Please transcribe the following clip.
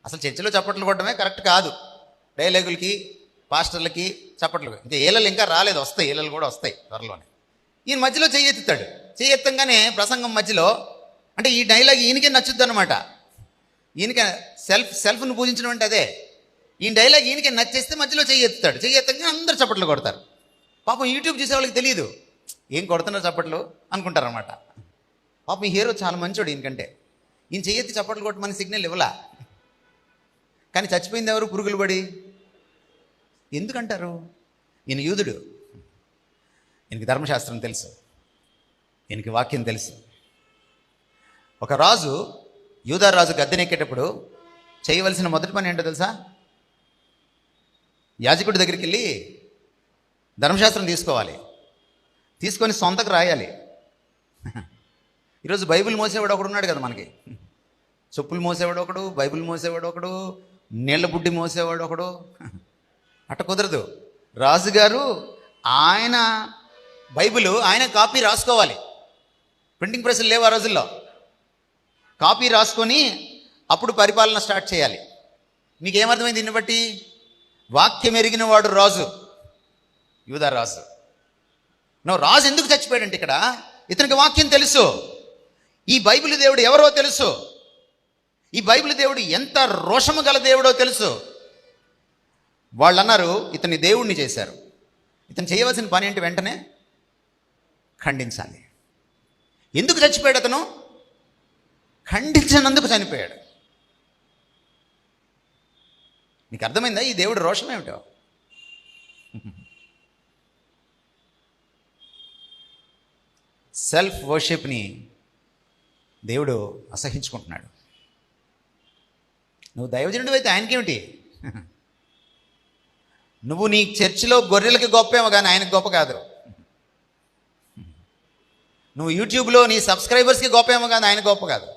అసలు చర్చిలో చప్పట్లు కొట్టడమే కరెక్ట్ కాదు. డైలాగులకి, పాస్టర్లకి చప్పట్లు. ఇంకా ఏలలు ఇంకా రాలేదు, వస్తాయి, ఏలలు కూడా వస్తాయి త్వరలోనే. ఈయన మధ్యలో చెయ్యెత్తుతాడు. చెయ్యెత్తంగానే ప్రసంగం మధ్యలో, అంటే ఈ డైలాగ్ ఈయనకే నచ్చుద్ది అనమాట. ఈయనకే సెల్ఫ్ను పూజించడం అంటే అదే. ఈ డైలాగ్ ఈయనకే నచ్చేస్తే మధ్యలో చెయ్యెత్తుతాడు. చెయ్యెత్తంగా అందరూ చప్పట్లు కొడతారు. పాపం యూట్యూబ్ చూసే వాళ్ళకి తెలియదు ఏం కొడుతున్నారు చప్పట్లు అనుకుంటారనమాట. పాపం ఈ హీరో చాలా మంచోడు, ఈయనకంటే. ఈయన చెయ్యెత్తి చప్పట్లు కొట్టమని సిగ్నల్ ఇవ్వలా. కానీ చచ్చిపోయింది ఎవరు? పురుగులు పడి. ఎందుకంటారు? ఈయన యూదుడు, ఈయనకి ధర్మశాస్త్రం తెలుసు, ఈయనకి వాక్యం తెలుసు. ఒక రాజు, యూదా రాజు గద్దెనెక్కేటప్పుడు చేయవలసిన మొదటి పని ఏంటో తెలుసా? యాజకుడి దగ్గరికి వెళ్ళి ధర్మశాస్త్రం తీసుకోవాలి, తీసుకొని సొంతకు రాయాలి. ఈరోజు బైబిల్ మోసేవాడు ఒకడు ఉన్నాడు కదా మనకి. చెప్పులు మోసేవాడు ఒకడు, బైబిల్ మోసేవాడు ఒకడు, నీళ్ళ బుడ్డి మోసేవాడు ఒకడు. అట్ట కుదరదు. రాజుగారు ఆయన బైబిల్ ఆయన కాపీ రాసుకోవాలి. ప్రింటింగ్ ప్రెస్లు లేవు ఆ రోజుల్లో. కాపీ రాసుకొని అప్పుడు పరిపాలన స్టార్ట్ చేయాలి. మీకేమర్థమైంది దీన్ని బట్టి? వాక్యం ఎరిగిన వాడు రాజు, యూదా రాజు. రాజు ఎందుకు చచ్చిపోయాడంటే ఇక్కడ ఇతనికి వాక్యం తెలుసు. ఈ బైబిల్ దేవుడు ఎవరో తెలుసు. ఈ బైబిల్ దేవుడు ఎంత రోషము గల దేవుడో తెలుసు. వాళ్ళు అన్నారు ఇతన్ని దేవుణ్ణి చేశారు. ఇతను చేయవలసిన పని ఏంటి? వెంటనే ఖండించాలి. ఎందుకు చచ్చిపోయాడు అతను? ఖండించినందుకు చనిపోయాడు. నీకు అర్థమైందా ఈ దేవుడు రోషం ఏమిటో? సెల్ఫ్ వర్షిప్ని దేవుడు అసహించుకుంటున్నాడు. నువ్వు దైవజనుడు అయితే ఆయనకేమిటి? నువ్వు నీ చర్చిలో గొర్రెలకి గొప్పేమో కానీ ఆయనకు గొప్ప కాదు. నువ్వు యూట్యూబ్లో నీ సబ్స్క్రైబర్స్కి గొప్పేమో కానీ ఆయన గొప్ప కాదు.